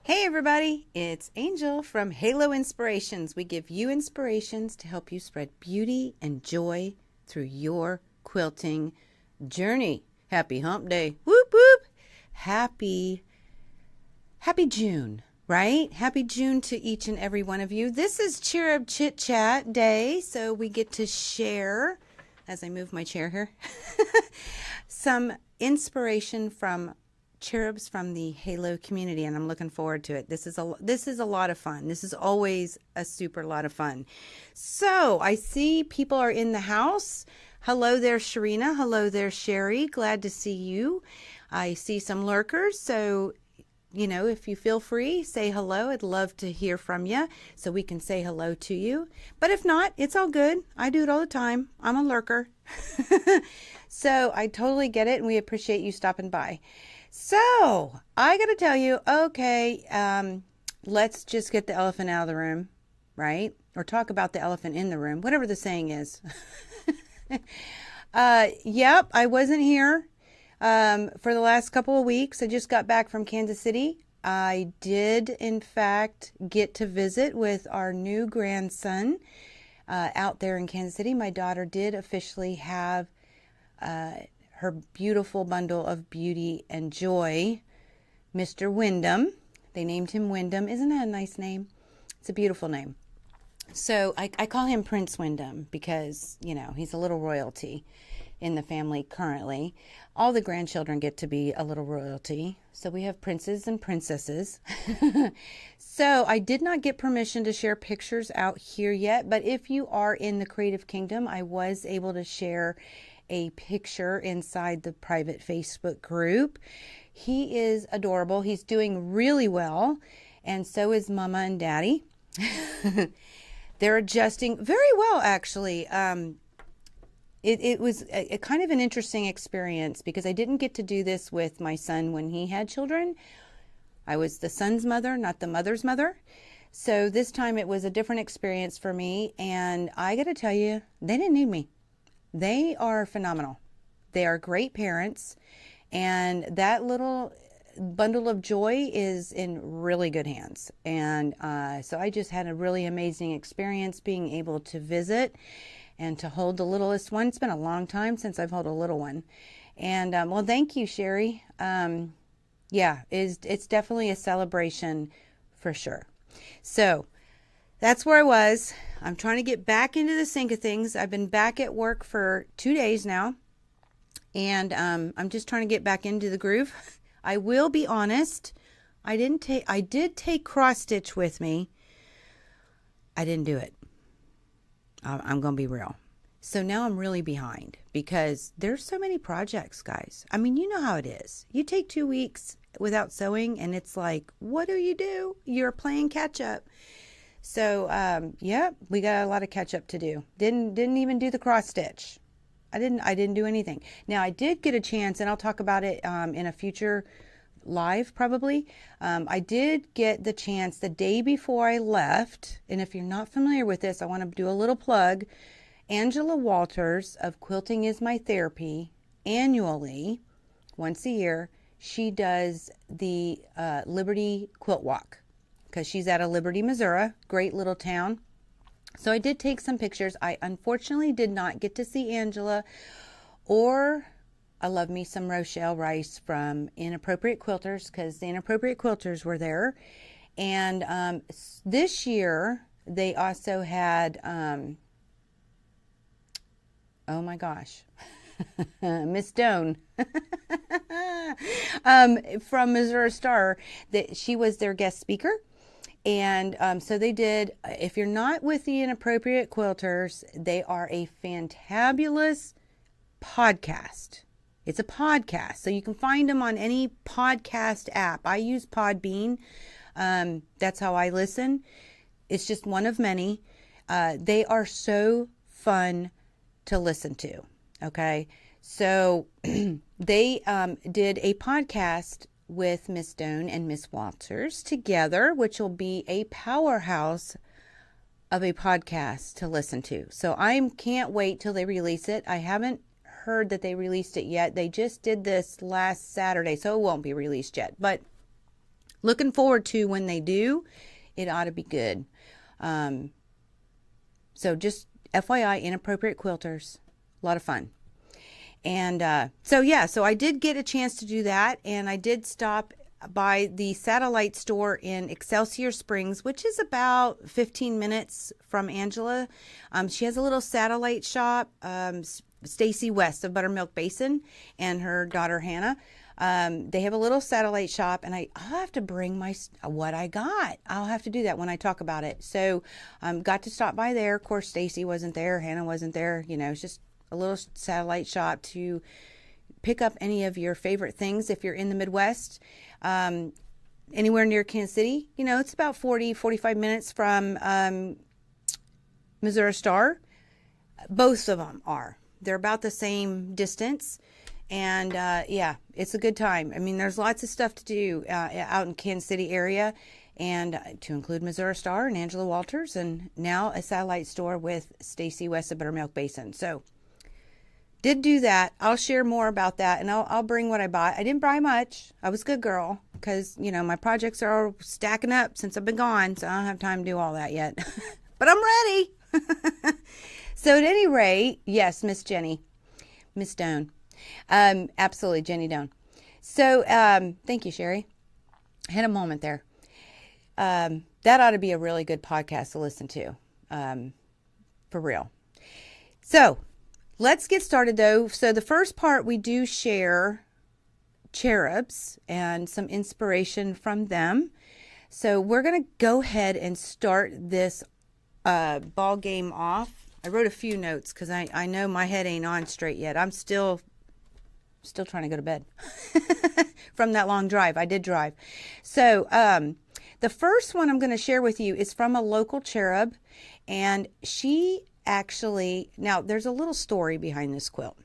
Hey everybody, it's Angel from Halo Inspirations. We give you inspirations to help you spread beauty and joy through your quilting journey. Happy hump day. Whoop whoop. Happy June, right? Happy June to each and every one of you. This is Cherub Chit Chat Day, so we get to share, as I move my chair here, some inspiration from cherubs from the Halo community, and I'm looking forward to it. This is a lot of fun. This is always a super lot of fun. So I see people are in the house. Hello there, Sharina. Hello there, Sherry. Glad to see you. I see some lurkers, so if you feel free, say hello. I'd love to hear from you so we can say hello to you. But if not, it's all good. I do it all the time. I'm a lurker. So I totally get it, and we appreciate you stopping by. So I got to tell you, okay, let's just get the elephant out of the room, right? Or talk about the elephant in the room, whatever the saying is. Yep, I wasn't here for the last couple of weeks. I just got back from Kansas City. I did, in fact, get to visit with our new grandson out there in Kansas City. My daughter did officially have her beautiful bundle of beauty and joy, Mr. Wyndham. They named him Wyndham. Isn't that a nice name? It's a beautiful name. So I call him Prince Wyndham because, he's a little royalty in the family currently. All the grandchildren get to be a little royalty. So we have princes and princesses. So I did not get permission to share pictures out here yet, but if you are in the Creative Kingdom, I was able to share a picture inside the private Facebook group. He is adorable. He's doing really well, and so is Mama and Daddy. They're adjusting very well, actually. It was a kind of an interesting experience because I didn't get to do this with my son when he had children. I was the son's mother, not the mother's mother. So this time it was a different experience for me, and I got to tell you, they didn't need me. They are phenomenal. They are great parents, and that little bundle of joy is in really good hands. And so I just had a really amazing experience being able to visit and to hold the littlest one. It's been a long time since I've held a little one. And well, thank you, Sherry. Yeah, it's definitely a celebration for sure. So that's where I was. I'm trying to get back into the sync of things. I've been back at work for 2 days now, and I'm just trying to get back into the groove. I will be honest. I did take cross stitch with me. I didn't do it. I'm going to be real. So now I'm really behind because there's so many projects, guys. I mean, you know how it is. You take 2 weeks without sewing, and it's like, what do? You're playing catch up. So, yeah, we got a lot of catch up to do. Didn't even do the cross stitch. I didn't do anything. Now I did get a chance, and I'll talk about it in a future live probably. I did get the chance the day before I left, and if you're not familiar with this, I want to do a little plug. Angela Walters of Quilting is My Therapy, annually, once a year, she does the Liberty Quilt Walk, because she's out of Liberty, Missouri, great little town. So I did take some pictures. I unfortunately did not get to see Angela, or I love me some Rochelle Rice from Inappropriate Quilters, because the Inappropriate Quilters were there. And this year they also had, oh my gosh, Miss Doan from Missouri Star, that she was their guest speaker. And so they did, if you're not with the Inappropriate Quilters, they are a fantabulous podcast. It's a podcast, so you can find them on any podcast app. I use Podbean. That's how I listen. It's just one of many. They are so fun to listen to. Okay, so they did a podcast with Miss Doan and Miss Walters together, which will be a powerhouse of a podcast to listen to. So I can't wait till they release it. I haven't heard that they released it yet. They just did this last Saturday, so it won't be released yet. But looking forward to when they do. It ought to be good. So just FYI, inappropriate quilters, a lot of fun. And so I did get a chance to do that, and I did stop by the satellite store in Excelsior Springs, which is about 15 minutes from Angela. She has a little satellite shop, Stacy West of Buttermilk Basin and her daughter Hannah. They have a little satellite shop, and I'll have to bring what I got. I'll have to do that when I talk about it. So got to stop by there. Of course, Stacy wasn't there. Hannah wasn't there. It's just a little satellite shop to pick up any of your favorite things if you're in the Midwest. Anywhere near Kansas City, it's about 45 minutes from Missouri Star. Both of them are. They're about the same distance. And it's a good time. I mean, there's lots of stuff to do out in Kansas City area, and to include Missouri Star and Angela Walters, and now a satellite store with Stacy West of Buttermilk Basin. So did do that. I'll share more about that, and I'll bring what I bought. I didn't buy much. I was a good girl because, my projects are all stacking up since I've been gone, so I don't have time to do all that yet. But I'm ready. So at any rate, yes, Miss Stone. Absolutely, Jenny Doan. So thank you, Sherry. I had a moment there. That ought to be a really good podcast to listen to, for real. So let's get started, though. So the first part, we do share cherubs and some inspiration from them. So we're going to go ahead and start this ball game off. I wrote a few notes because I know my head ain't on straight yet. I'm still trying to go to bed from that long drive. I did drive. So the first one I'm going to share with you is from a local cherub, and she actually, now there's a little story behind this quilt.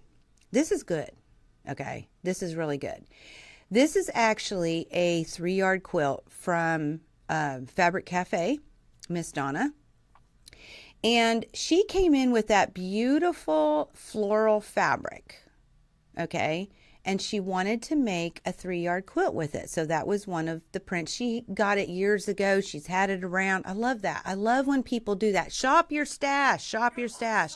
This is good. Okay. This is really good. This is actually a 3-yard quilt from Fabric Cafe, Miss Donna. And she came in with that beautiful floral fabric. Okay. And she wanted to make a 3-yard quilt with it. So that was one of the prints. She got it years ago. She's had it around. I love that. I love when people do that. Shop your stash. Shop your stash.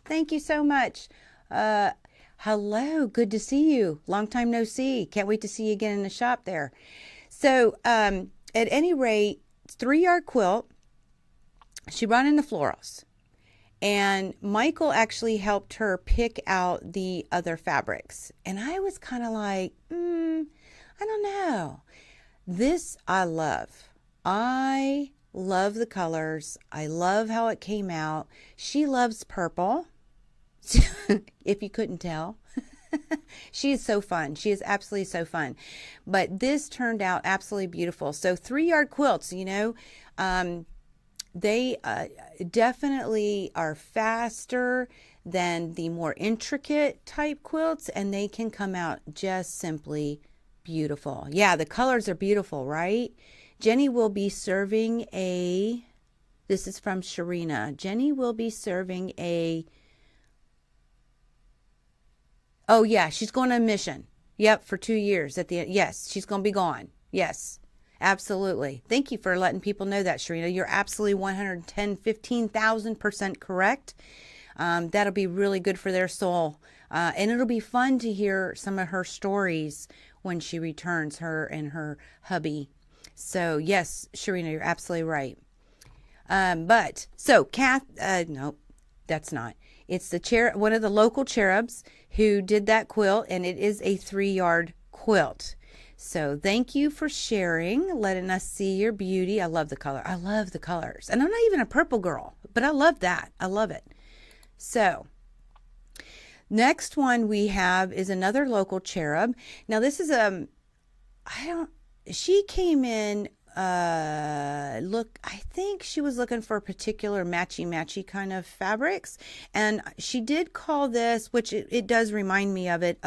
Thank you so much. Hello. Good to see you. Long time no see. Can't wait to see you again in the shop there. So at any rate, 3-yard quilt. She brought in the florals. And Michael actually helped her pick out the other fabrics. And I was kind of like, I don't know. This I love. I love the colors. I love how it came out. She loves purple, if you couldn't tell. She is so fun. She is absolutely so fun. But this turned out absolutely beautiful. So 3-yard quilts, they definitely are faster than the more intricate type quilts, and they can come out just simply beautiful. Yeah, the colors are beautiful, right? Jenny will be serving this is from Sharina. Jenny will be serving oh yeah, she's going on a mission. Yep, for 2 years at the end. Yes, she's going to be gone. Yes. Absolutely. Thank you for letting people know that, Sharina. You're absolutely 15,000% correct. That'll be really good for their soul. And it'll be fun to hear some of her stories when she returns, her and her hubby. So yes, Sharina, you're absolutely right. Nope, that's not. It's one of the local cherubs who did that quilt, and it is a 3-yard quilt. So thank you for sharing, letting us see your beauty. I love the color. I love the colors. And I'm not even a purple girl, but I love that. I love it. So next one we have is another local cherub. Now this is she came in, I think she was looking for a particular matchy kind of fabrics. And she did call this, which it does remind me of it,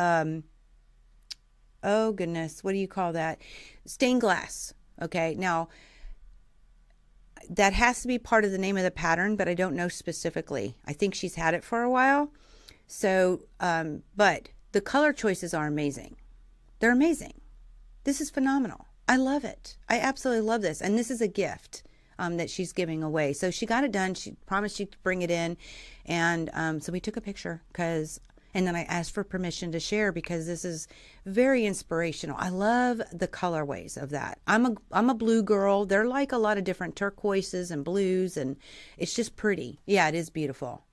oh goodness, what do you call that? Stained glass. Okay, now that has to be part of the name of the pattern, but I don't know specifically. I think she's had it for a while. So, but the color choices are amazing. They're amazing. This is phenomenal. I love it. I absolutely love this. And this is a gift that she's giving away. So she got it done. She promised she'd bring it in. And so we took a picture and then I asked for permission to share because this is very inspirational. I love the colorways of that. I'm a blue girl. They're like a lot of different turquoises and blues, and it's just pretty. Yeah, it is beautiful.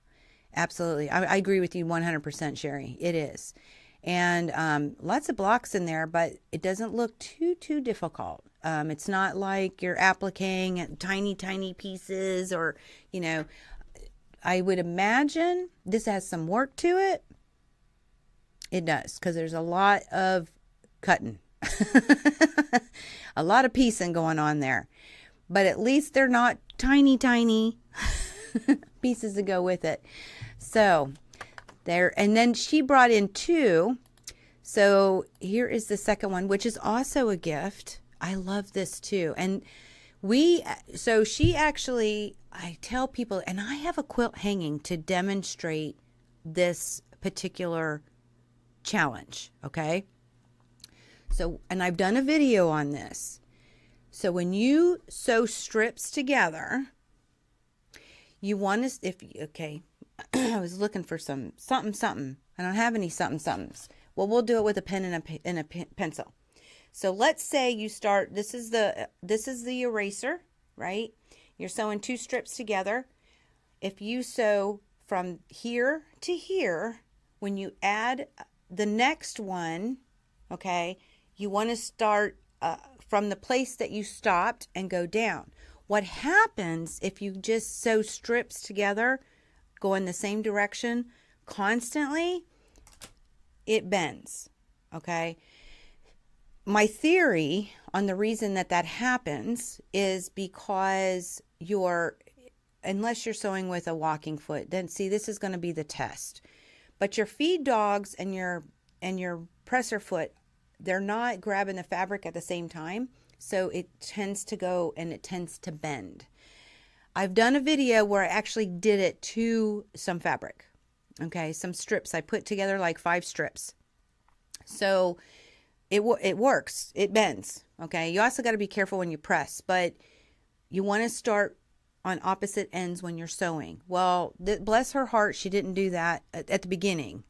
Absolutely. I agree with you 100%, Sherry. It is. And lots of blocks in there, but it doesn't look too difficult. It's not like you're appliquing tiny pieces or, I would imagine this has some work to it. It does, because there's a lot of cutting. A lot of piecing going on there. But at least they're not tiny pieces to go with it. So there, and then she brought in 2. So here is the second one, which is also a gift. I love this too. And so she actually, I tell people, and I have a quilt hanging to demonstrate this particular challenge. Okay. So, and I've done a video on this. So when you sew strips together, you want to, okay, I was looking for something. I don't have any somethings. Well, we'll do it with a pen and a pencil. So let's say you start, this is the eraser, right? You're sewing 2 strips together. If you sew from here to here, when you add the next one, okay, you want to start from the place that you stopped and go down. What happens if you just sew strips together, go in the same direction constantly? It bends, okay? My theory on the reason that happens is because unless you're sewing with a walking foot, then see, this is going to be the test. But your feed dogs and your presser foot, they're not grabbing the fabric at the same time. So it tends to go and it tends to bend. I've done a video where I actually did it to some fabric. Okay, some strips. I put together like 5 strips. So it works. It bends. Okay, you also got to be careful when you press, but you want to start on opposite ends when you're sewing. Well, bless her heart, she didn't do that at the beginning.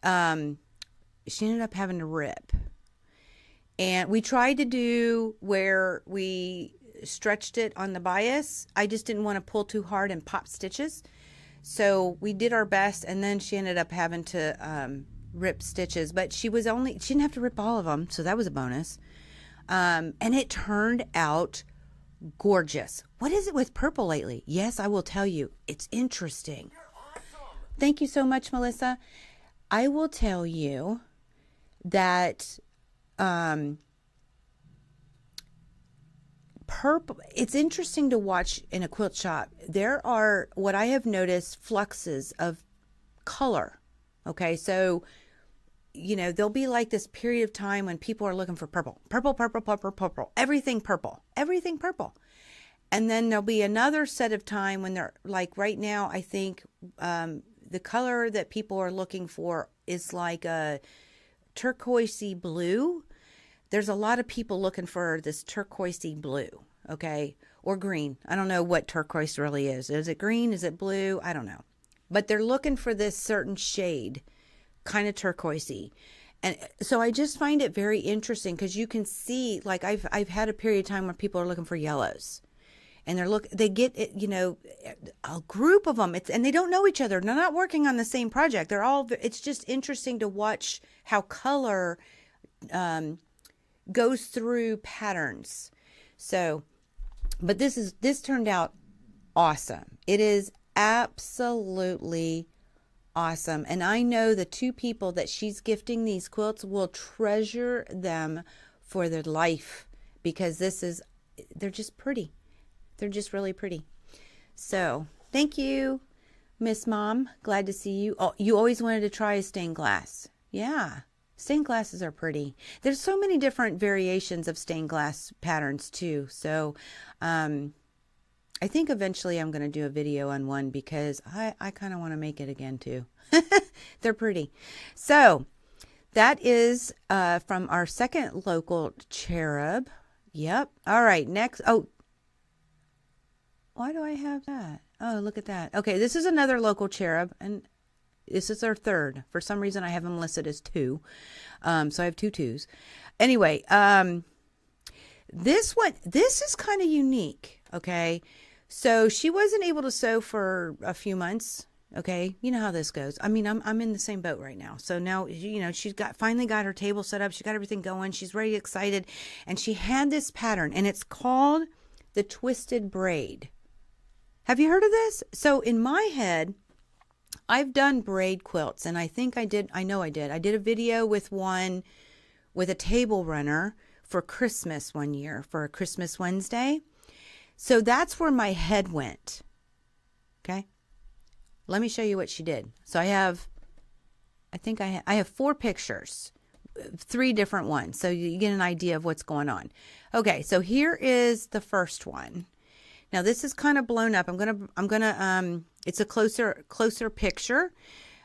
She ended up having to rip. And we tried to do where we stretched it on the bias. I just didn't want to pull too hard and pop stitches. So we did our best, and then she ended up having to rip stitches. But she didn't have to rip all of them, so that was a bonus. And it turned out gorgeous. What is it with purple lately? Yes, I will tell you. It's interesting. You're awesome. Thank you so much, Melissa. I will tell you that purple, it's interesting to watch in a quilt shop. There are, what I have noticed, fluxes of color. Okay, so there'll be like this period of time when people are looking for purple, everything purple. And then there'll be another set of time when they're like, right now, I think the color that people are looking for is like a turquoisey blue. There's a lot of people looking for this turquoisey blue, okay, or green. I don't know what turquoise really is. Is it green? Is it blue? I don't know. But they're looking for this certain shade, kind of turquoisey. And so I just find it very interesting because you can see, like I've had a period of time where people are looking for yellows. And they get it, a group of them, and they don't know each other. They're not working on the same project. It's just interesting to watch how color goes through patterns. So, but this turned out awesome. It is absolutely awesome. And I know the 2 people that she's gifting these quilts will treasure them for their life because they're just pretty. They're just really pretty. So thank you, Miss Mom. Glad to see you. Oh, you always wanted to try a stained glass. Yeah. Stained glasses are pretty. There's so many different variations of stained glass patterns too. So I think eventually I'm going to do a video on one because I kind of want to make it again too. They're pretty. So that is from our second local Cherub. Yep. All right. Next. Oh, why do I have that? Oh, look at that. Okay, this is another local cherub, and this is our third. For some reason, I have them listed as two. So I have two twos. Anyway, this is kind of unique. Okay, so she wasn't able to sew for a few months. Okay, you know how this goes. I mean, I'm in the same boat right now. So now, she's finally got her table set up. She got everything going. She's very excited, and she had this pattern, and it's called the twisted braid. Have you heard of this? So in my head, I've done braid quilts, and I think I did. I know I did. I did a video with one with a table runner for Christmas one year, for a Christmas Wednesday. So that's where my head went. Okay. Let me show you what she did. So I have 4 pictures, 3 different ones. So you get an idea of what's going on. Okay. So here is the first one. Now this is kind of blown up. I'm gonna it's a closer picture,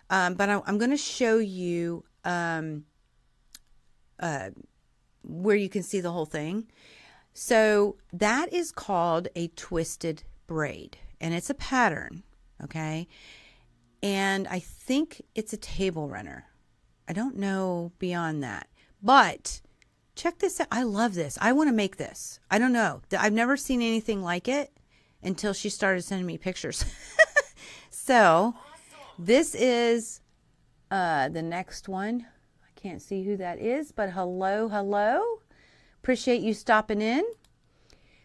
but I'm gonna show you where you can see the whole thing. So that is called a twisted braid, and it's a pattern, okay? And I think it's a table runner. I don't know beyond that, but check this out. I love this. I want to make this. I don't know. I've never seen anything like it until she started sending me pictures. So this is the next one. I can't see who that is, but hello. Appreciate you stopping in.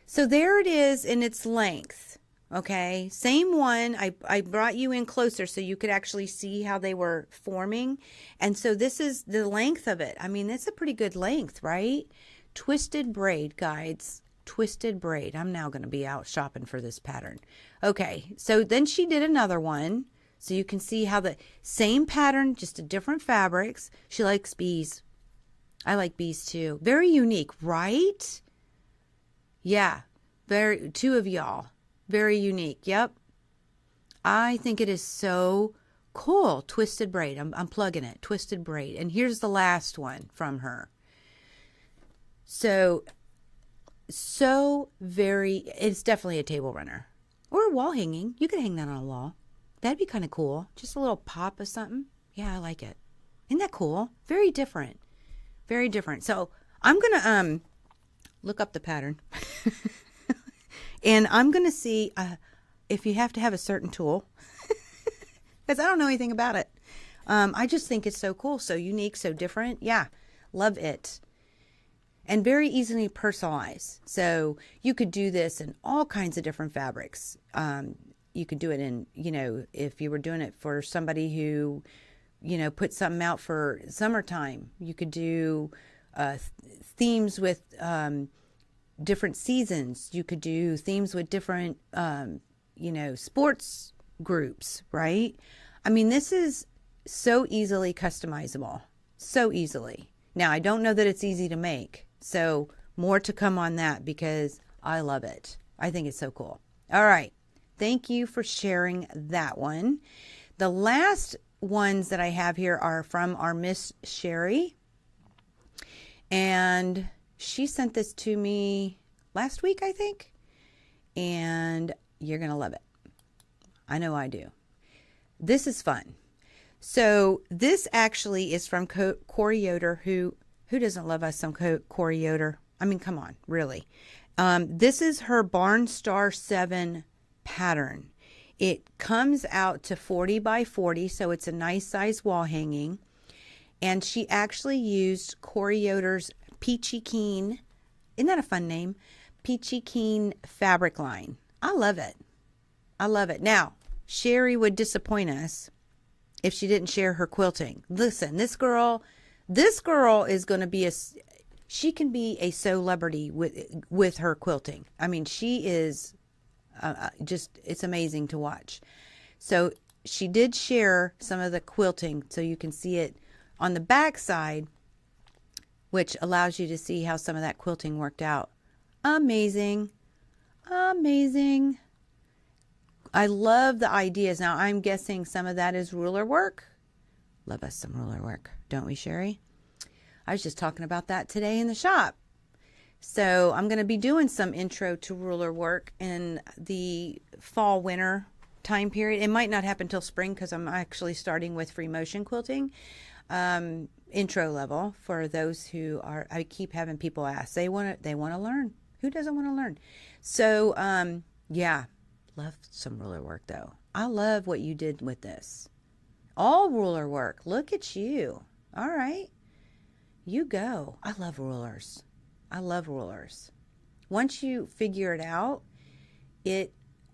So there it is in its length. Okay, same one. I brought you in closer so you could actually see how they were forming. And so this is the length of it. I mean, it's a pretty good length, right? Twisted braid, guides. Twisted braid. I'm now going to be out shopping for this pattern. Okay, so then she did another one. So you can see how the same pattern, just a different fabrics. She likes bees. I like bees too. Very unique, right? Yeah, two of y'all. Very unique. Yep. I think it is so cool. Twisted braid. I'm plugging it. Twisted braid. And here's the last one from her. It's definitely a table runner or a wall hanging. You could hang that on a wall. That'd be kind of cool. Just a little pop of something. Yeah, I like it. Isn't that cool? Very different. Very different. So I'm going to look up the pattern. And I'm going to see if you have to have a certain tool. Because I don't know anything about it. I just think it's so cool, so unique, so different. Yeah, love it. And very easily personalized. So you could do this in all kinds of different fabrics. You could do it in, if you were doing it for somebody who, put something out for summertime. You could do themes with different seasons. You could do themes with different, sports groups, right? I mean, this is so easily customizable. So easily. Now, I don't know that it's easy to make. So more to come on that because I love it. I think it's so cool. All right. Thank you for sharing that one. The last ones that I have here are from our Miss Sherry. And she sent this to me last week, I think. And you're going to love it. I know I do. This is fun. So this actually is from Corey Yoder, who doesn't love us some Corey Yoder? I mean, come on, really. This is her Barn Star 7 pattern. It comes out to 40 by 40, so it's a nice size wall hanging. And she actually used Corey Yoder's Peachy Keen. Isn't that a fun name? Peachy Keen fabric line. I love it. I love it. Now, Sherry would disappoint us if she didn't share her quilting. Listen, this girl is going to be she can be a celebrity with her quilting. I mean, she is it's amazing to watch. So she did share some of the quilting, so you can see it on the back side, which allows you to see how some of that quilting worked out. Amazing. Amazing. I love the ideas. Now, I'm guessing some of that is ruler work. Love us some ruler work, don't we, Sherry? I was just talking about that today in the shop. So I'm going to be doing some intro to ruler work in the fall winter time period. It might not happen till spring because I'm actually starting with free motion quilting, intro level for those who are. I keep having people ask. They want to learn. Who doesn't want to learn? So yeah, love some ruler work though. I love what you did with this. All ruler work. Look at you. All right. You go. I love rulers. I love rulers. Once you figure it out,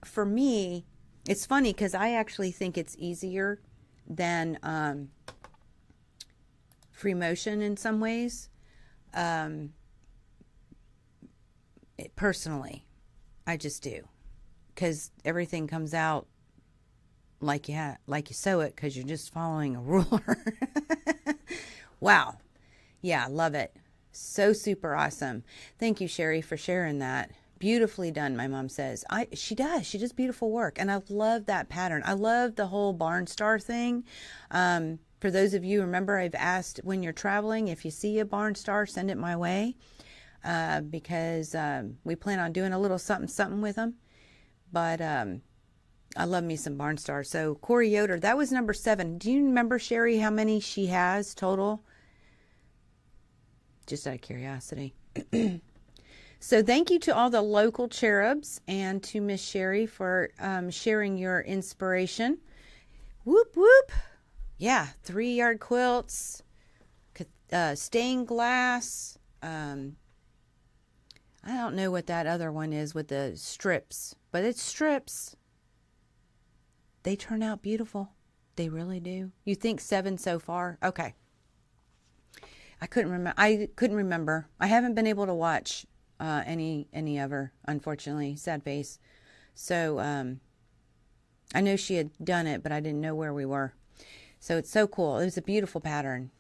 for me, it's funny because I actually think it's easier than free motion in some ways. Personally, I just do, because everything comes out like you sew it because you're just following a ruler. Wow. Yeah, love it. So super awesome. Thank you, Sherry, for sharing that. Beautifully done, my mom says. She does beautiful work, and I love that pattern. I love the whole barn star thing. For those of you, remember, I've asked when you're traveling, if you see a barn star, send it my way, because we plan on doing a little something with them. But I love me some barn stars. So Corey Yoder, that was number 7. Do you remember, Sherry, how many she has total? Just out of curiosity. So thank you to all the local cherubs and to Miss Sherry for sharing your inspiration. Whoop, whoop. Yeah, 3-yard quilts, stained glass. I don't know what that other one is with the strips, but it's strips. They turn out beautiful. They really do. You think 7 so far? Okay. I couldn't remember. I haven't been able to watch any of her, unfortunately. Sad face. So I know she had done it, but I didn't know where we were. So it's so cool. It was a beautiful pattern.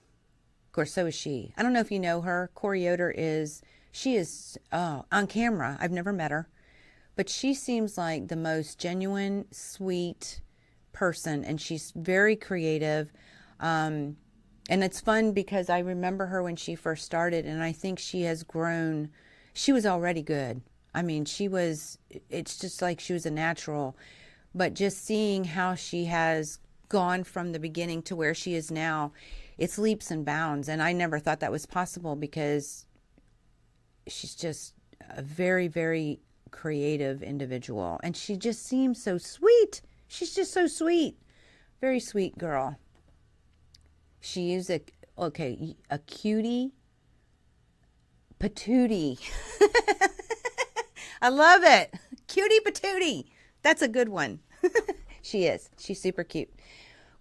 Of course, so is she. I don't know if you know her. Corey Yoder is on camera. I've never met her, but she seems like the most genuine, sweet person, and she's very creative. And it's fun because I remember her when she first started, and I think she has grown. She was already good. I mean, it's just like she was a natural, but just seeing how she has gone from the beginning to where she is now, it's leaps and bounds. And I never thought that was possible because she's just a very, very creative individual. And she just seems so sweet. She's just so sweet. Very sweet girl. She used a cutie patootie. I love it. Cutie patootie. That's a good one. She is. She's super cute.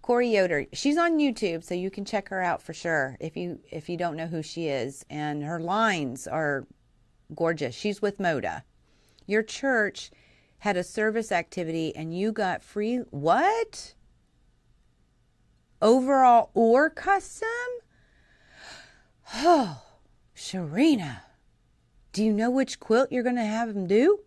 Corey Yoder. She's on YouTube, so you can check her out for sure if you don't know who she is. And her lines are gorgeous. She's with Moda. Your church had a service activity and you got free what? Overall or custom? Oh, Sharina, do you know which quilt you're going to have them do?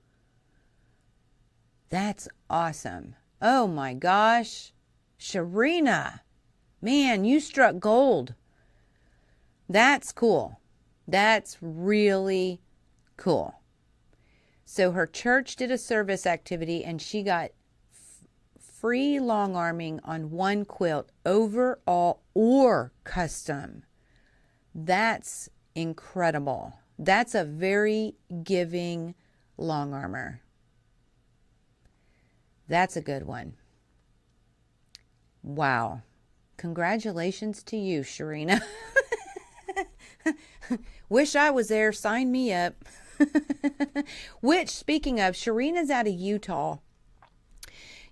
That's awesome. Oh my gosh. Sharina, man, you struck gold. That's cool. That's really cool. So her church did a service activity and she got free long arming on one quilt, overall or custom. That's incredible. That's a very giving long armor. That's a good one. Wow. Congratulations to you, Sharina. Wish I was there. Sign me up. Which, speaking of, Sharina's out of Utah.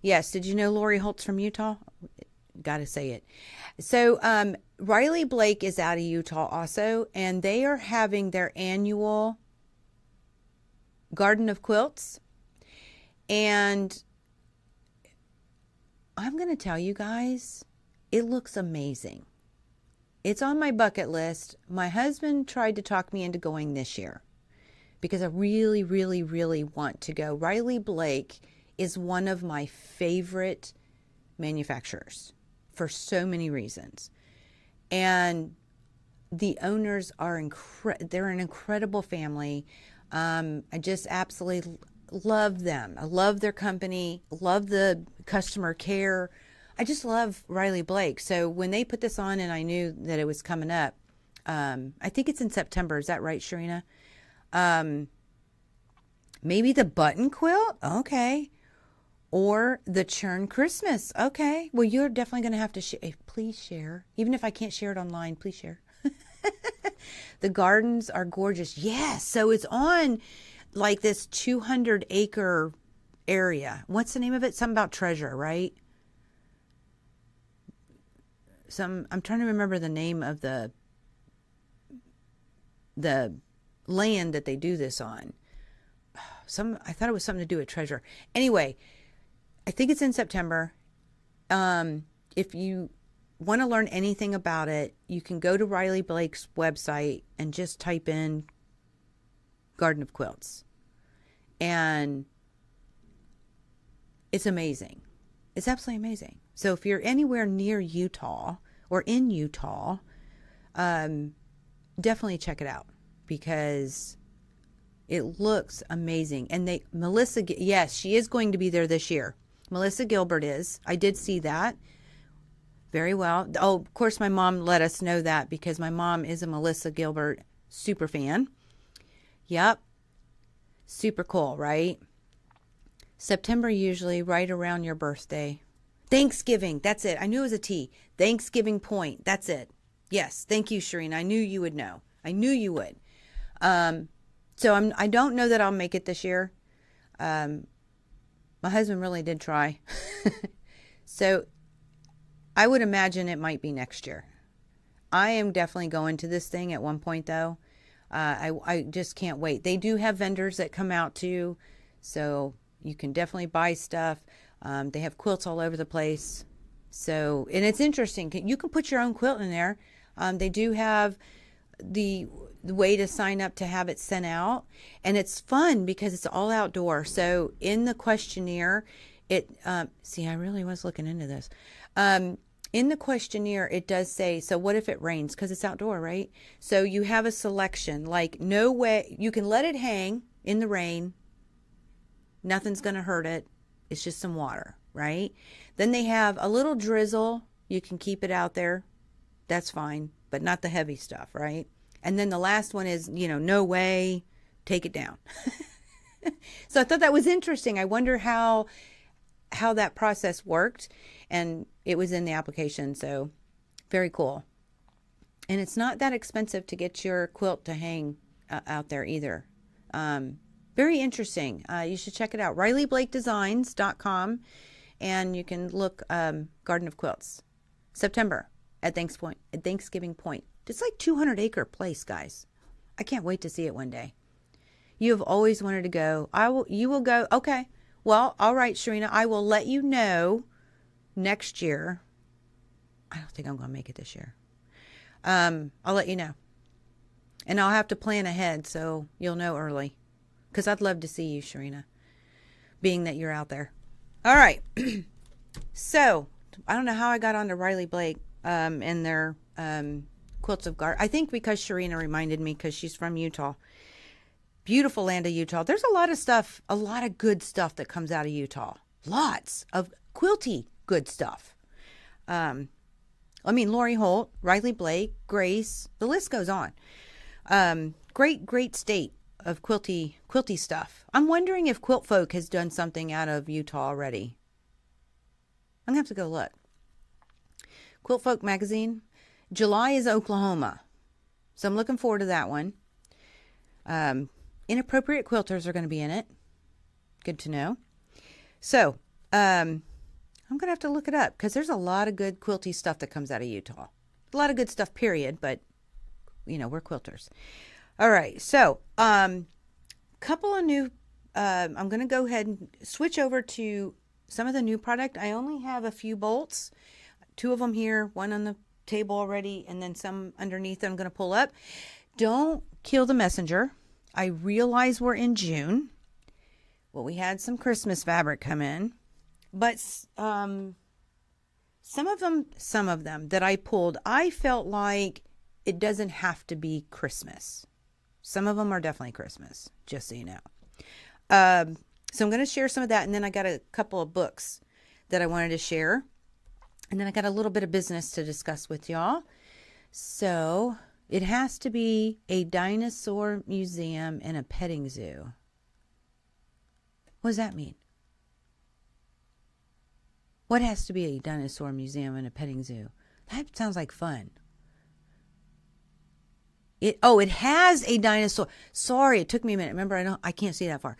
Yes, did you know Lori Holt's from Utah? Got to say it. So Riley Blake is out of Utah also, and they are having their annual Garden of Quilts. And I'm going to tell you guys, it looks amazing. It's on my bucket list. My husband tried to talk me into going this year because I really, really, really want to go. Riley Blake is one of my favorite manufacturers for so many reasons. And the owners are they're an incredible family. I just absolutely love them. I love their company, love the customer care. I just love Riley Blake. So when they put this on and I knew that it was coming up, I think it's in September. Is that right, Sharina? Maybe the button quilt? Okay. Or the churn Christmas. Okay. Well, you're definitely going to have to share. Please share. Even if I can't share it online, please share. The gardens are gorgeous. Yes. So it's on like this 200-acre area. What's the name of it? Something about treasure, right? I'm trying to remember the name of the land that they do this on. I thought it was something to do with treasure. Anyway, I think it's in September. If you want to learn anything about it, you can go to Riley Blake's website and just type in Garden of Quilts. And it's amazing. It's absolutely amazing. So if you're anywhere near Utah or in Utah, definitely check it out because it looks amazing. And Melissa, yes, she is going to be there this year. Melissa Gilbert is. I did see that. Very well. Oh, of course, my mom let us know that because my mom is a Melissa Gilbert super fan. Yep. Super cool, right? September usually right around your birthday. Thanksgiving. That's it. I knew it was a T. Thanksgiving point. That's it. Yes. Thank you, Sharina. I knew you would know. I knew you would. So I don't know that I'll make it this year. My husband really did try. So I would imagine it might be next year. I am definitely going to this thing at one point, though. I just can't wait. They do have vendors that come out too, so you can definitely buy stuff. They have quilts all over the place. So, and it's interesting. You can put your own quilt in there. They do have the way to sign up to have it sent out, and it's fun because it's all outdoor. So in the questionnaire, see, I really was looking into this. In the questionnaire, it does say, so what if it rains? Because it's outdoor, right? So you have a selection, like no way, you can let it hang in the rain. Nothing's going to hurt it. It's just some water, right? Then they have a little drizzle. You can keep it out there. That's fine, but not the heavy stuff, right? And then the last one is, no way, take it down. So I thought that was interesting. I wonder how that process worked, and it was in the application. So very cool. And it's not that expensive to get your quilt to hang out there either. Very interesting. You should check it out. RileyBlakeDesigns.com, and you can look Garden of Quilts. September at Thanksgiving Point. It's like 200-acre place, guys. I can't wait to see it one day. You have always wanted to go. You will go. Okay. Well, all right, Sharina, I will let you know next year. I don't think I'm going to make it this year. I'll let you know. And I'll have to plan ahead so you'll know early. Because I'd love to see you, Sharina, being that you're out there. All right. So, I don't know how I got onto Riley Blake and their Quilts of Garden. I think because Sharina reminded me because she's from Utah. Beautiful land of Utah. There's a lot of stuff, a lot of good stuff that comes out of Utah. Lots of quilty good stuff. Lori Holt, Riley Blake, Grace, the list goes on. Great state of quilty stuff. I'm wondering if Quilt Folk has done something out of Utah already. I'm going to have to go look. Quilt Folk magazine. July is Oklahoma. So I'm looking forward to that one. Inappropriate quilters are going to be in it. Good to know. So, I'm going to have to look it up because there's a lot of good quilty stuff that comes out of Utah. A lot of good stuff, period, but, we're quilters. All right, so, couple of new, I'm going to go ahead and switch over to some of the new product. I only have a few bolts, 2 of them here, 1 on the table already, and then some underneath that I'm going to pull up. Don't kill the messenger. I realize we're in June. Well, we had some Christmas fabric come in, but some of them that I pulled, I felt like it doesn't have to be Christmas. Some of them are definitely Christmas, just so you know. So I'm going to share some of that, and then I got a couple of books that I wanted to share, and then I got a little bit of business to discuss with y'all. So it has to be a dinosaur museum and a petting zoo. What does that mean? What has to be a dinosaur museum and a petting zoo? That sounds like fun. It has a dinosaur. Sorry, it took me a minute. Remember, I can't see that far.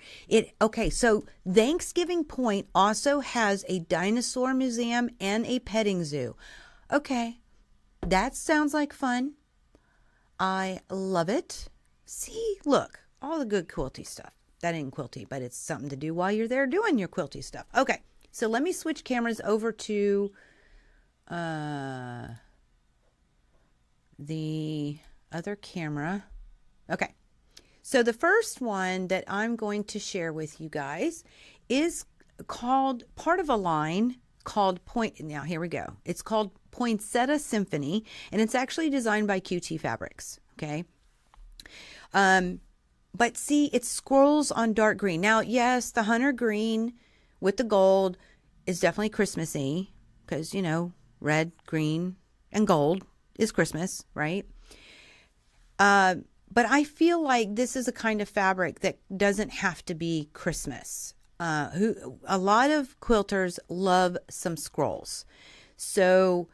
Okay, so Thanksgiving Point also has a dinosaur museum and a petting zoo. Okay, that sounds like fun. I love it. See, look, all the good quilty stuff. That ain't quilty, but it's something to do while you're there doing your quilty stuff. Okay, so let me switch cameras over to the other camera. Okay, so the first one that I'm going to share with you guys is called part of a line called Now here we go. It's called Poinsettia Symphony, and it's actually designed by QT Fabrics. Okay, but see, it scrolls on dark green. Now, yes, the hunter green with the gold is definitely Christmassy because, you know, red, green, and gold is Christmas, right? But I feel like this is a kind of fabric that doesn't have to be Christmas. A lot of quilters love some scrolls. So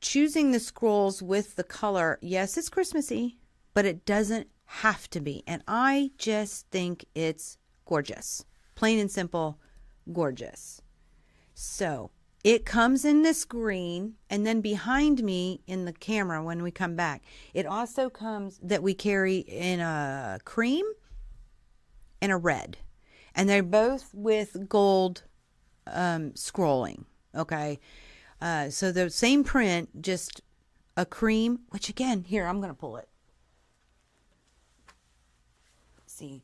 choosing the scrolls with the color, yes, it's Christmassy, but it doesn't have to be. And I just think it's gorgeous. Plain and simple, gorgeous. So it comes in this green, and then behind me in the camera when we come back, it also comes that we carry in a cream and a red. And they're both with gold scrolling, okay? So the same print, just a cream, which again, here, I'm going to pull it. See,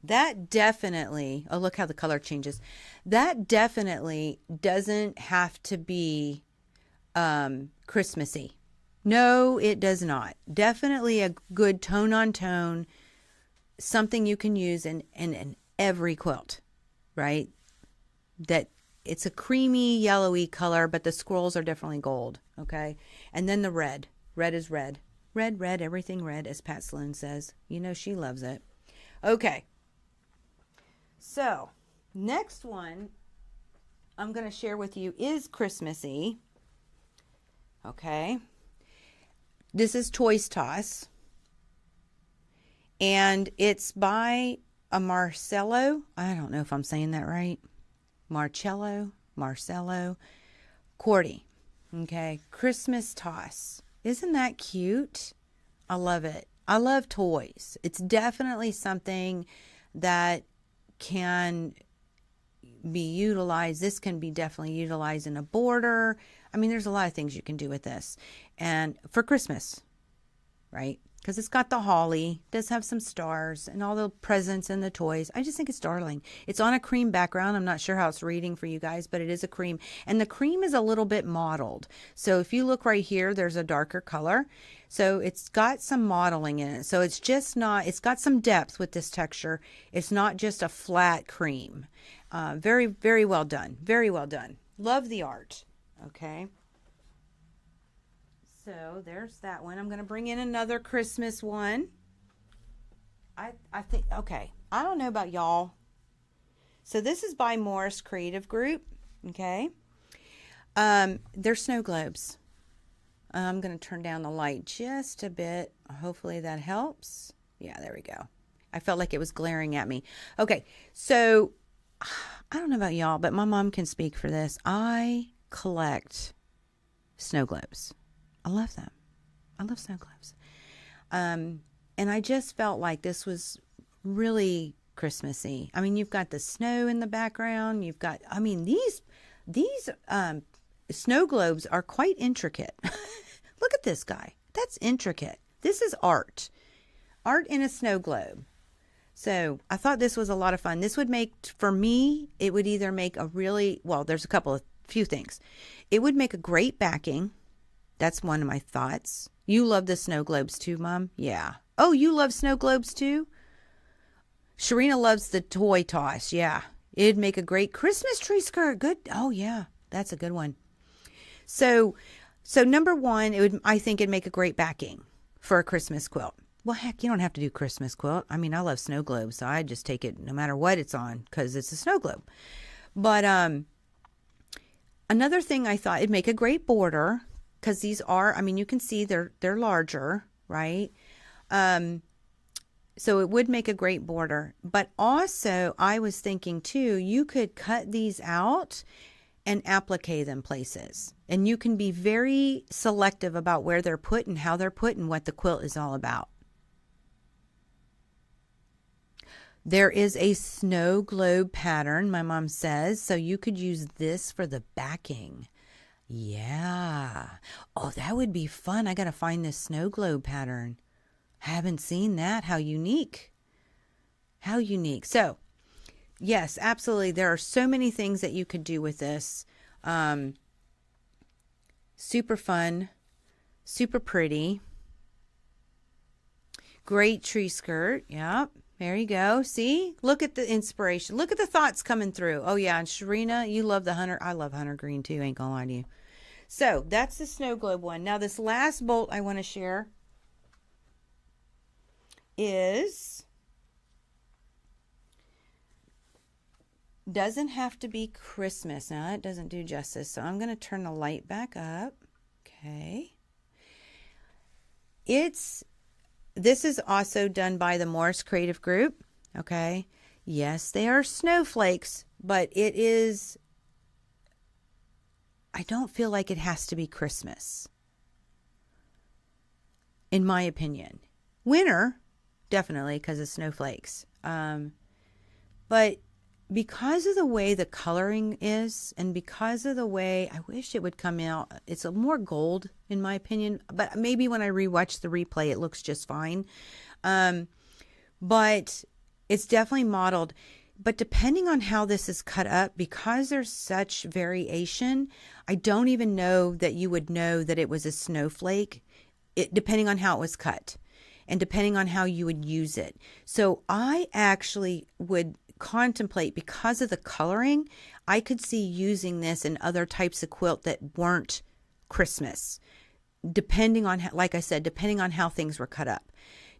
that definitely, oh, look how the color changes. That definitely doesn't have to be Christmassy. No, it does not. Definitely a good tone on tone, something you can use in every quilt, right? That it's a creamy, yellowy color, but the scrolls are definitely gold, okay? And then the red. Red is red. Red, red, everything red, as Pat Sloan says. You know she loves it. Okay. So, next one I'm going to share with you is Christmassy. Okay. This is Toys Toss. And it's by a Marcello. I don't know if I'm saying that right. Marcello Cordy. Okay. Christmas Toss. Isn't that cute? I love it. I love toys. It's definitely something that can be utilized. This can be definitely utilized in a border. I mean, there's a lot of things you can do with this. And for Christmas, right? Because it's got the holly, does have some stars and all the presents and the toys. I just think it's darling. It's on a cream background. I'm not sure how it's reading for you guys, but it is a cream. And the cream is a little bit mottled. So if you look right here, there's a darker color. So it's got some modeling in it. So it's just not, it's got some depth with this texture. It's not just a flat cream. Very, very well done. Very well done. Love the art. Okay. So there's that one. I'm going to bring in another Christmas one. I think, okay. I don't know about y'all. So this is by Morris Creative Group. Okay. They're snow globes. I'm going to turn down the light just a bit. Hopefully that helps. Yeah, there we go. I felt like it was glaring at me. Okay. So I don't know about y'all, but my mom can speak for this. I collect snow globes. I love them. I love snow globes. And I just felt like this was really Christmassy. I mean, you've got the snow in the background. You've got, I mean, these snow globes are quite intricate. Look at this guy. That's intricate. This is art. Art in a snow globe. So I thought this was a lot of fun. This would make, for me, it would either make a really, well, there's a few things. It would make a great backing. That's one of my thoughts. You love the snow globes too, Mom? Yeah. Oh, you love snow globes too? Sharina loves the toy toss. Yeah. It'd make a great Christmas tree skirt. Good. Oh, yeah. That's a good one. So number one, I think it'd make a great backing for a Christmas quilt. Well, heck, you don't have to do Christmas quilt. I mean, I love snow globes, so I just take it no matter what it's on because it's a snow globe. But another thing I thought it'd make a great border because these are, I mean, you can see they're larger, right? So it would make a great border. But also, I was thinking too, you could cut these out and applique them places. And you can be very selective about where they're put and how they're put and what the quilt is all about. There is a snow globe pattern, my mom says, so you could use this for the backing. Yeah. Oh, that would be fun. I got to find this snow globe pattern. Haven't seen that. How unique. How unique. So, yes, absolutely. There are so many things that you could do with this. Super fun. Super pretty. Great tree skirt. Yep. There you go. See? Look at the inspiration. Look at the thoughts coming through. Oh, yeah. And Sharina, you love the hunter. I love hunter green too. Ain't gonna lie to you. So that's the snow globe one. Now this last bolt I want to share doesn't have to be Christmas. Now that doesn't do justice. So I'm going to turn the light back up. Okay. This is also done by the Morris Creative Group. Okay. Yes, they are snowflakes, but I don't feel like it has to be Christmas. In my opinion. Winter, definitely, because of snowflakes. But because of the way the coloring is, and because of the way, I wish it would come out, it's a more gold, in my opinion. But maybe when I rewatch the replay, it looks just fine. But it's definitely modeled. But depending on how this is cut up, because there's such variation, I don't even know that you would know that it was a snowflake, depending on how it was cut and depending on how you would use it. So I actually would contemplate, because of the coloring, I could see using this in other types of quilt that weren't Christmas, depending on, like I said, depending on how things were cut up.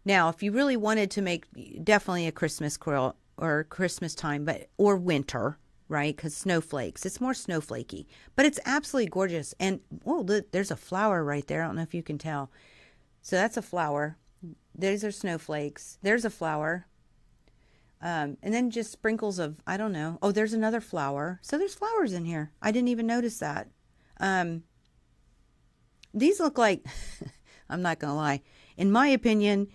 Now, if you really wanted to make definitely a Christmas quilt, or Christmas time, or winter, right? Because snowflakes, it's more snowflakey, but it's absolutely gorgeous. And oh, look, there's a flower right there. I don't know if you can tell. So that's a flower. These are snowflakes. There's a flower. And then just sprinkles of, I don't know. Oh, there's another flower. So there's flowers in here. I didn't even notice that. These look like, I'm not going to lie. In my opinion,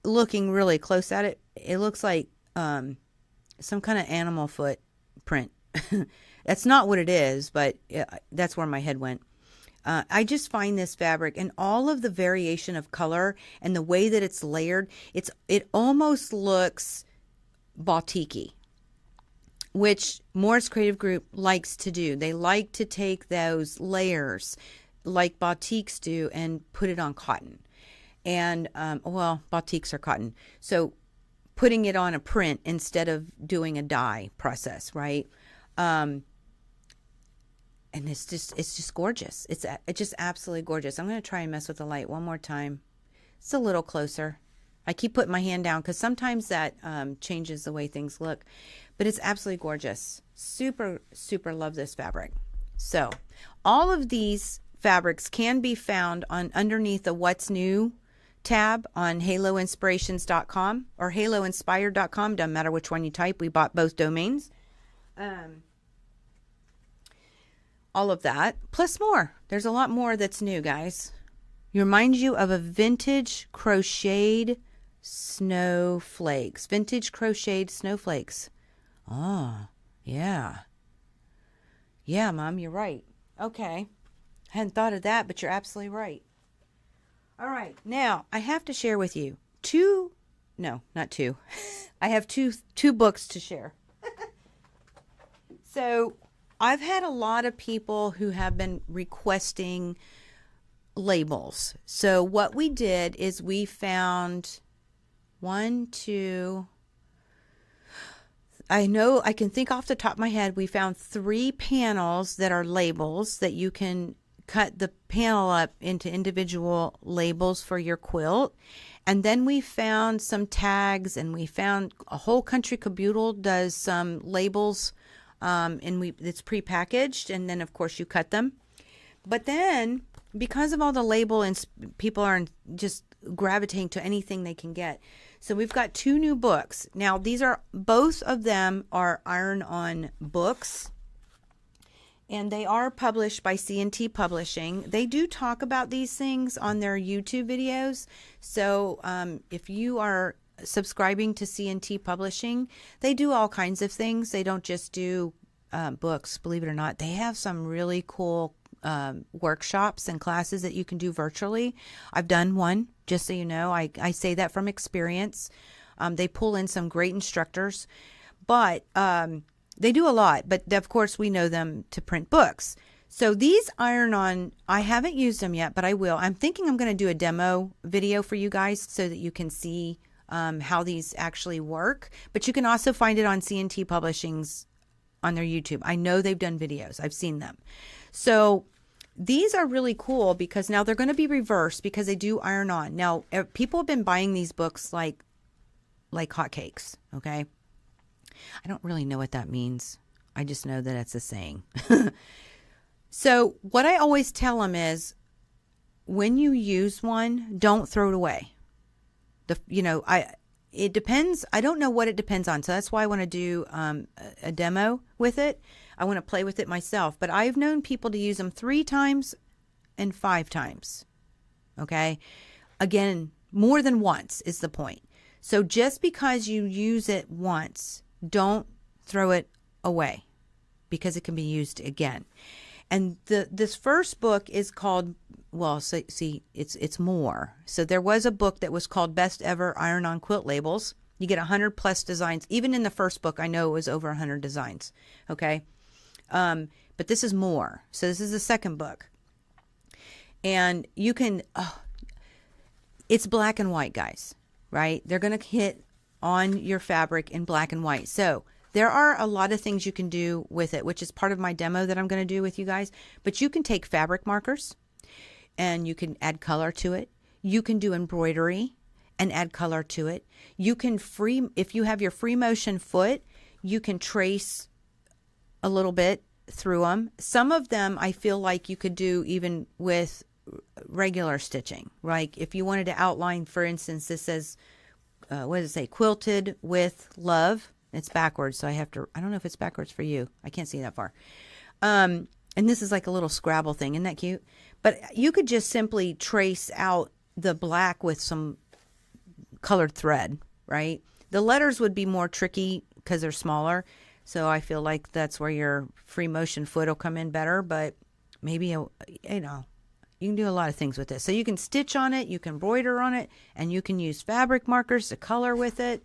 looking really close at it, it looks like some kind of animal foot print. That's not what it is, but that's where my head went. I just find this fabric and all of the variation of color and the way that it's layered, it almost looks batik-y, which Morris Creative Group likes to do. They like to take those layers like batiks do and put it on cotton. And, well, batiks are cotton. So putting it on a print instead of doing a dye process, right? And it's just gorgeous. It's just absolutely gorgeous. I'm going to try and mess with the light one more time. It's a little closer. I keep putting my hand down because sometimes that changes the way things look. But it's absolutely gorgeous. Super, super love this fabric. So all of these fabrics can be found underneath the What's New tab on haloinspirations.com or haloinspired.com. Doesn't matter which one you type. We bought both domains. All of that plus more. There's a lot more that's new, guys. It reminds you of a vintage crocheted snowflakes. Vintage crocheted snowflakes. Oh, yeah. Yeah, Mom, you're right. Okay. I hadn't thought of that, but you're absolutely right. All right, now I have to share with you not two. I have two books to share. So I've had a lot of people who have been requesting labels. So what we did is we found one, two, I know I can think off the top of my head, we found 3 panels that are labels that you can cut the panel up into individual labels for your quilt. And then we found some tags, and we found a whole country caboodle does some labels, and it's prepackaged, and then of course you cut them. But then because of all the label and people are just gravitating to anything they can get. So we've got 2 new books. Now these are, both of them are iron-on books, and they are published by C&T Publishing. They do talk about these things on their YouTube videos. So if you are subscribing to C&T Publishing, they do all kinds of things. They don't just do books, believe it or not. They have some really cool workshops and classes that you can do virtually. I've done one, just so you know. I say that from experience. They pull in some great instructors, but they do a lot. But of course, we know them to print books. So these iron-on, I haven't used them yet, but I will. I'm thinking I'm going to do a demo video for you guys so that you can see how these actually work. But you can also find it on C&T Publishing's on their YouTube. I know they've done videos. I've seen them. So these are really cool because now they're going to be reversed because they do iron on. Now, people have been buying these books like hotcakes, okay? I don't really know what that means. I just know that it's a saying. So what I always tell them is, when you use one, don't throw it away. It depends. I don't know what it depends on. So that's why I want to do a demo with it. I want to play with it myself. But I've known people to use them 3 times and 5 times. Okay. Again, more than once is the point. So just because you use it once, don't throw it away, because it can be used again. And this first book is called, well, see, it's more. So there was a book that was called Best Ever Iron-On Quilt Labels. You get 100 plus designs. Even in the first book, I know it was over 100 designs. Okay. But this is more. So this is the second book. And you can, it's black and white, guys, right? They're going to hit on your fabric in black and white. So there are a lot of things you can do with it, which is part of my demo that I'm going to do with you guys. But you can take fabric markers and you can add color to it. You can do embroidery and add color to it. You can if you have your free motion foot, you can trace a little bit through them. Some of them I feel like you could do even with regular stitching. Like if you wanted to outline, for instance, this says, what does it say? Quilted with love. It's backwards, so I don't know if it's backwards for you. I can't see that far. And this is like a little Scrabble thing. Isn't that cute? But you could just simply trace out the black with some colored thread, right? The letters would be more tricky because they're smaller. So I feel like that's where your free motion foot will come in better. But maybe, you can do a lot of things with this. So you can stitch on it, you can embroider on it, and you can use fabric markers to color with it.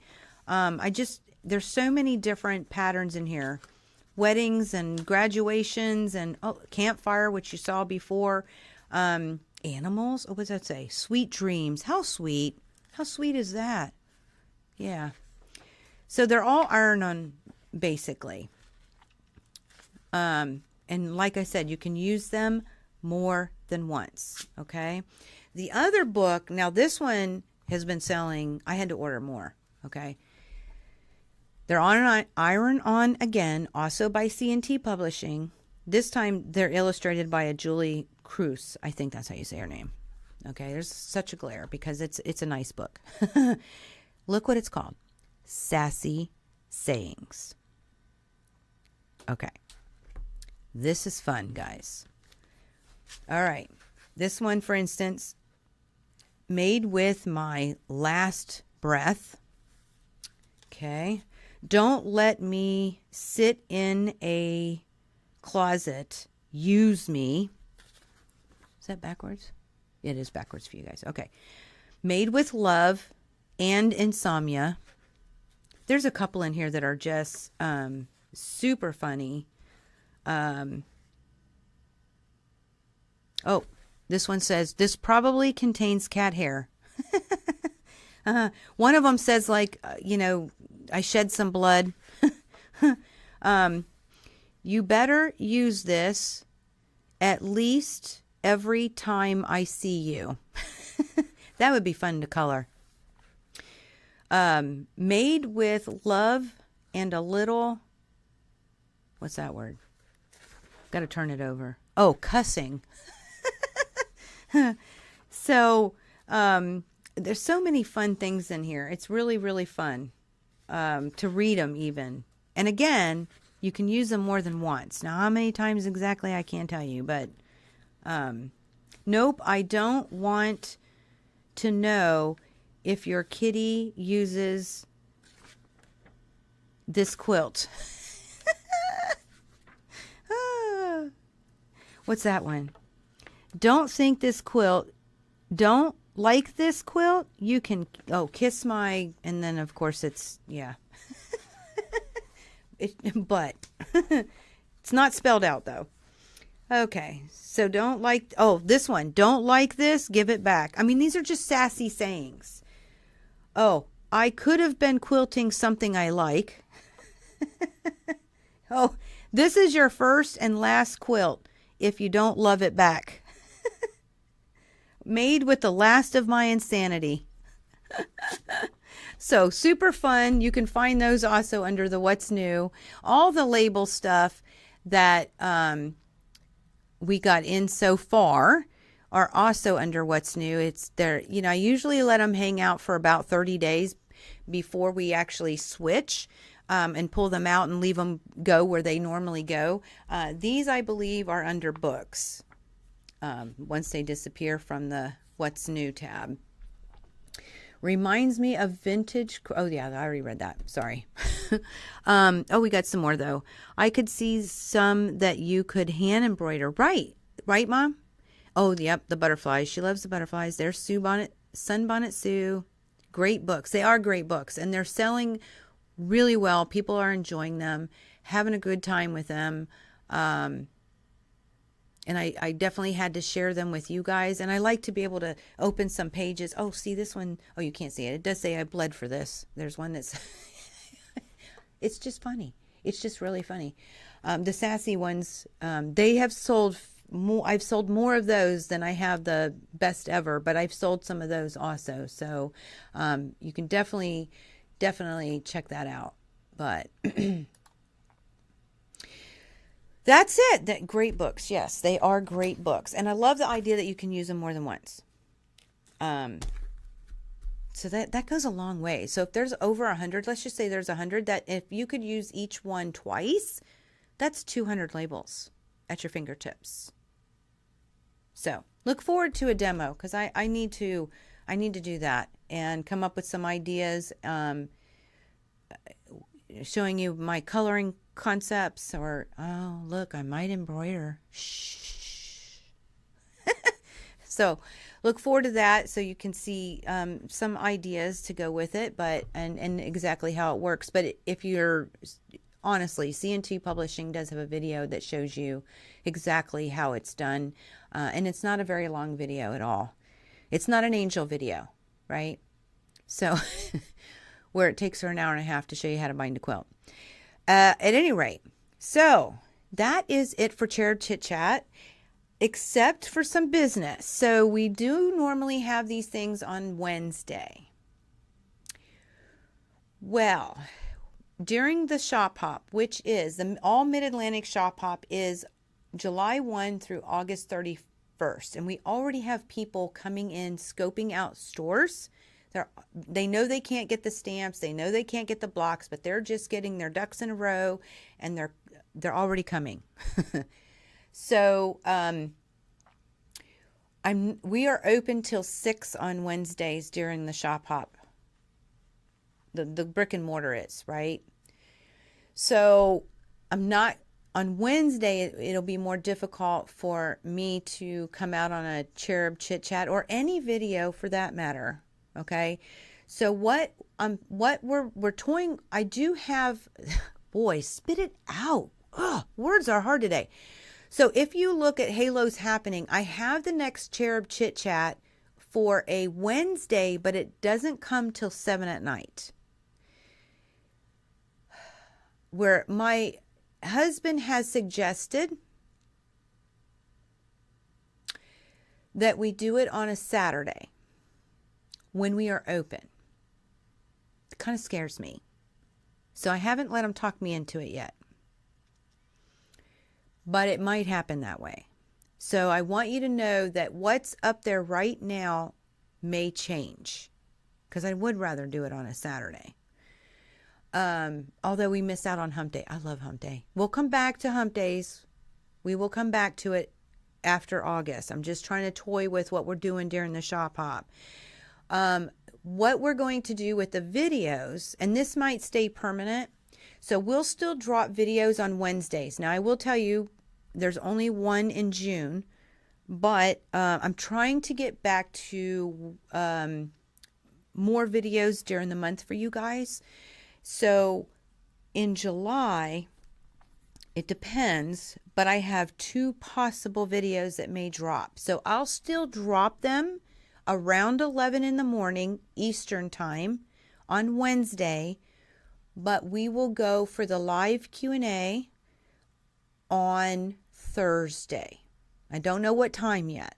There's so many different patterns in here. Weddings and graduations and campfire, which you saw before. Animals. What does that say? Sweet dreams. How sweet. How sweet is that? Yeah. So they're all iron-on, basically. And like I said, you can use them more than once. Okay. The other book, now this one has been selling. I had to order more. Okay. They're on iron on again, also by C&T Publishing. This time they're illustrated by a Julie Cruz. I think that's how you say her name. Okay, there's such a glare because it's a nice book. Look what it's called. Sassy Sayings. Okay. This is fun, guys. All right. This one, for instance, made with my last breath. Okay. Don't let me sit in a closet. Use me. Is that backwards? It is backwards for you guys. Okay. Made with love and insomnia. There's a couple in here that are just super funny. Oh, This one says, this probably contains cat hair. One of them says, like, I shed some blood. You better use this at least every time I see you. That would be fun to color. Made with love and a little, what's that word? Got to turn it over. Oh, cussing. So, there's so many fun things in here. It's really, really fun to read them even. And again, you can use them more than once. Now, how many times exactly, I can't tell you. But, nope, I don't want to know if your kitty uses this quilt. What's that one? Don't think this quilt, don't like this quilt, you can, kiss my, and then of course it's, yeah. But it's not spelled out though. Okay, so don't like, this one, don't like this, give it back. I mean, these are just sassy sayings. Oh, I could have been quilting something I like. Oh, this is your first and last quilt if you don't love it back. Made with the last of my insanity. So super fun. You can find those also under the What's New. All the label stuff that we got in so far are also under What's New. It's there. I usually let them hang out for about 30 days before we actually switch and pull them out and leave them go where they normally go. These, I believe, are under books once they disappear from the What's New tab. Reminds me of vintage. Oh, yeah, I already read that. Sorry. We got some more, though. I could see some that you could hand embroider. Right, Mom? Oh, yep, the butterflies. She loves the butterflies. There's Sunbonnet Sue. Great books. They are great books, and they're selling really well. People are enjoying them, having a good time with them. And I definitely had to share them with you guys. And I like to be able to open some pages. Oh, see this one? Oh, you can't see it. It does say I bled for this. There's one that's, it's just funny. It's just really funny. The sassy ones, they have sold more. I've sold more of those than I have the best ever, but I've sold some of those also. So you can definitely check that out. But that's it. Great books. Yes, they are great books. And I love the idea that you can use them more than once. So that goes a long way. So if there's over 100, let's just say there's 100, that if you could use each one twice, that's 200 labels at your fingertips. So look forward to a demo, because I need to do that and come up with some ideas, showing you my coloring concepts, or look, I might embroider. Shh. So look forward to that, so you can see some ideas to go with it, but and exactly how it works. But if you're honestly, C&T Publishing does have a video that shows you exactly how it's done, and it's not a very long video at all. It's not an angel video, right? So where it takes her an hour and a half to show you how to bind a quilt. At any rate, so that is it for Cherub Chit Chat, except for some business. So we do normally have these things on Wednesday. Well, during the shop hop, which is the All Mid-Atlantic shop hop, is July 1 through August 31st. And we already have people coming in, scoping out stores. They know they can't get the stamps, they know they can't get the blocks, but they're just getting their ducks in a row, and they're already coming. So we are open till 6 on Wednesdays during the shop hop. The brick and mortar is, right? So I'm not on Wednesday. It'll be more difficult for me to come out on a Cherub Chit Chat, or any video for that matter. Okay, so what we're toying, I do have, boy, spit it out. Ugh, words are hard today. So if you look at Halo's Happening, I have the next Cherub Chit Chat for a Wednesday, but it doesn't come till 7 at night. Where my husband has suggested that we do it on a Saturday when we are open. It kind of scares me. So I haven't let him talk me into it yet. But it might happen that way. So I want you to know that what's up there right now may change, because I would rather do it on a Saturday. Although we miss out on hump day. I love hump day. We'll come back to hump days. We will come back to it after August. I'm just trying to toy with what we're doing during the shop hop. What we're going to do with the videos, and this might stay permanent, so we'll still drop videos on Wednesdays. Now I will tell you there's only one in June, but I'm trying to get back to more videos during the month for you guys. So in July, it depends, but I have 2 possible videos that may drop. So I'll still drop them around 11 in the morning Eastern time on Wednesday, but we will go for the live Q&A on Thursday. I don't know what time yet,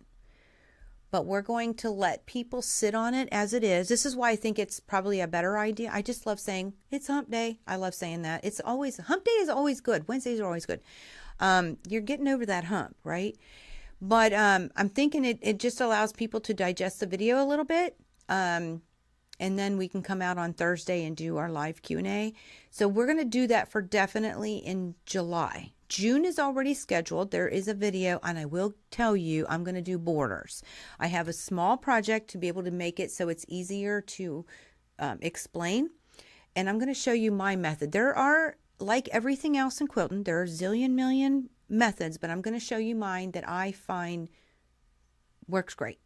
but we're going to let people sit on it as it is. This is why I think it's probably a better idea. I just love saying it's hump day. I love saying that. It's always, hump day is always good. Wednesdays are always good. You're getting over that hump, right? But I'm thinking it just allows people to digest the video a little bit. And then we can come out on Thursday and do our live Q&A. So we're going to do that for definitely in July. June is already scheduled. There is a video, and I will tell you, I'm going to do borders. I have a small project to be able to make it so it's easier to explain. And I'm going to show you my method. There are, like everything else in quilting, there are a zillion million methods, but I'm going to show you mine that I find works great.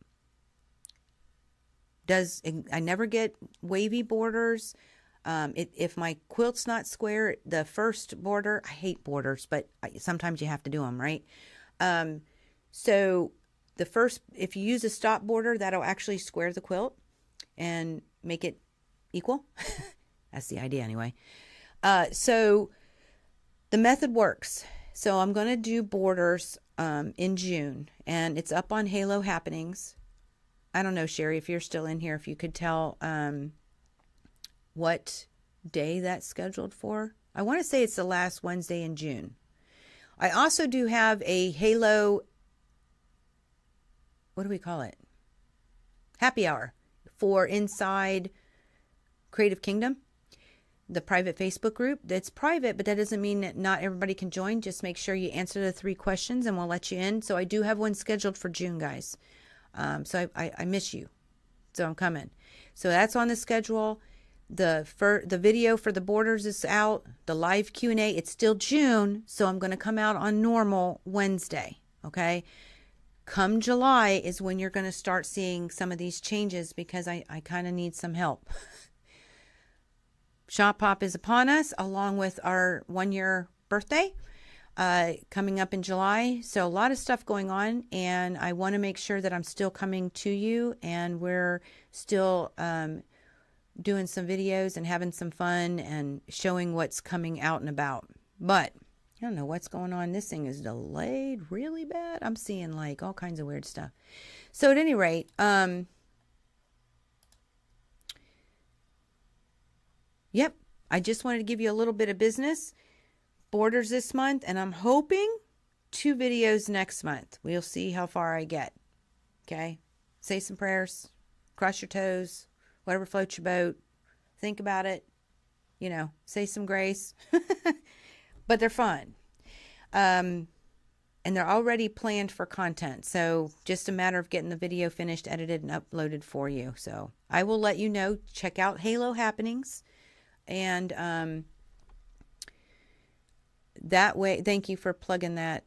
I never get wavy borders. If my quilt's not square, the first border, I hate borders, but sometimes you have to do them, right? So the first, if you use a stop border, that'll actually square the quilt and make it equal. That's the idea anyway. So the method works. So I'm going to do borders in June, and it's up on Halo Happenings. I don't know, Sherry, if you're still in here, if you could tell what day that's scheduled for. I want to say it's the last Wednesday in June. I also do have a Halo, what do we call it? Happy hour for inside Creative Kingdom, the private Facebook group. That's private, but that doesn't mean that not everybody can join. Just make sure you answer the 3 questions and we'll let you in. So I do have one scheduled for June, guys. So I miss you. So I'm coming. So that's on the schedule. The video for the borders is out. The live Q&A, it's still June. So I'm going to come out on normal Wednesday. Okay. Come July is when you're going to start seeing some of these changes, because I kind of need some help. Shop Hop is upon us, along with our 1-year birthday coming up in July. So a lot of stuff going on, and I want to make sure that I'm still coming to you, and we're still doing some videos and having some fun and showing what's coming out and about. But I don't know what's going on. This thing is delayed really bad. I'm seeing like all kinds of weird stuff. So at any rate, yep, I just wanted to give you a little bit of business. Borders this month, and I'm hoping 2 videos next month. We'll see how far I get. Okay? Say some prayers, cross your toes, whatever floats your boat. Think about it. You know, say some grace. But they're fun. And they're already planned for content. So just a matter of getting the video finished, edited, and uploaded for you. So I will let you know. Check out Halo Happenings. And that way, thank you for plugging that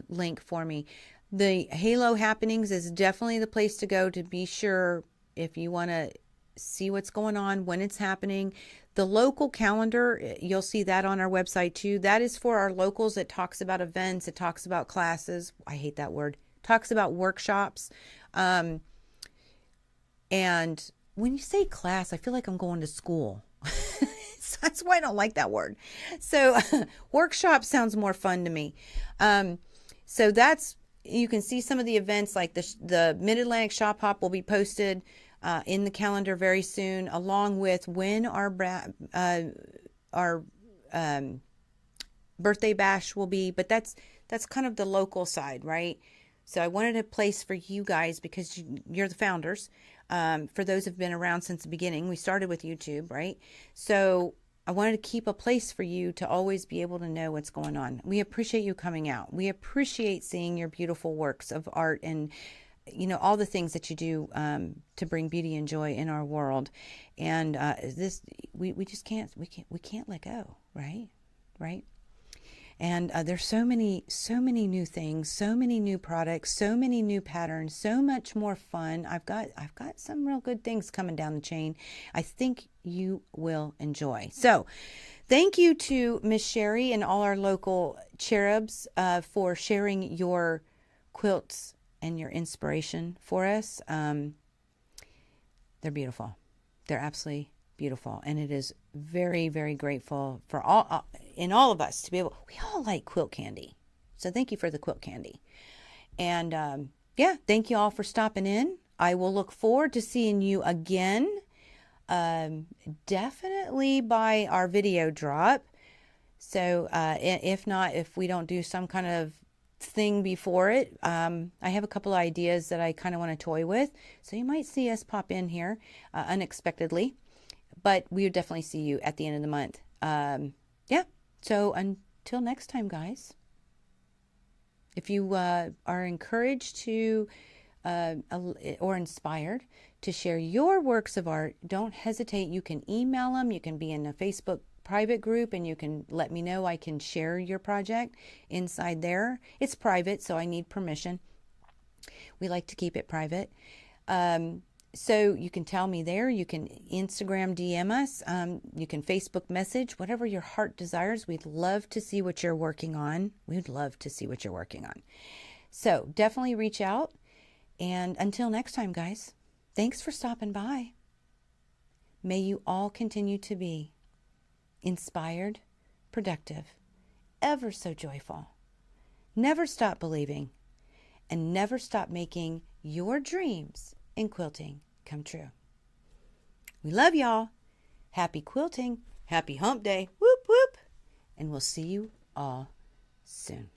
link for me. The Halo Happenings is definitely the place to go to be sure if you want to see what's going on, when it's happening. The local calendar, you'll see that on our website too. That is for our locals. It talks about events. It talks about classes. I hate that word. Talks about workshops. And when you say class, I feel like I'm going to school. That's why I don't like that word. So workshop sounds more fun to me. So that's, you can see some of the events, like the Mid-Atlantic Shop Hop will be posted in the calendar very soon, along with when our birthday bash will be. But that's kind of the local side, right? So I wanted a place for you guys because you're the founders. For those who've been around since the beginning, we started with YouTube, right? So I wanted to keep a place for you to always be able to know what's going on. We appreciate you coming out. We appreciate seeing your beautiful works of art and, you know, all the things that you do to bring beauty and joy in our world. And we just can't let go, right? And there's so many new things, so many new products, so many new patterns, so much more fun. I've got some real good things coming down the chain. I think you will enjoy. So thank you to Miss Sherry and all our local cherubs for sharing your quilts and your inspiration for us. They're beautiful. They're absolutely beautiful. And it is very, very grateful for all of us to be able, we all like quilt candy. So thank you for the quilt candy. And yeah, thank you all for stopping in. I will look forward to seeing you again. Definitely by our video drop. So if not, if we don't do some kind of thing before it, I have a couple of ideas that I kind of want to toy with. So you might see us pop in here unexpectedly. But we would definitely see you at the end of the month. Yeah. So until next time, guys, if you are encouraged to or inspired to share your works of art, don't hesitate. You can email them. You can be in a Facebook private group and you can let me know. I can share your project inside there. It's private, so I need permission. We like to keep it private. So you can tell me there. You can Instagram DM us. You can Facebook message, whatever your heart desires. We'd love to see what you're working on. We'd love to see what you're working on. So definitely reach out. And until next time, guys, thanks for stopping by. May you all continue to be inspired, productive, ever so joyful. Never stop believing and never stop making your dreams in quilting come true. We love y'all. Happy quilting. Happy hump day. Whoop, whoop. And we'll see you all soon.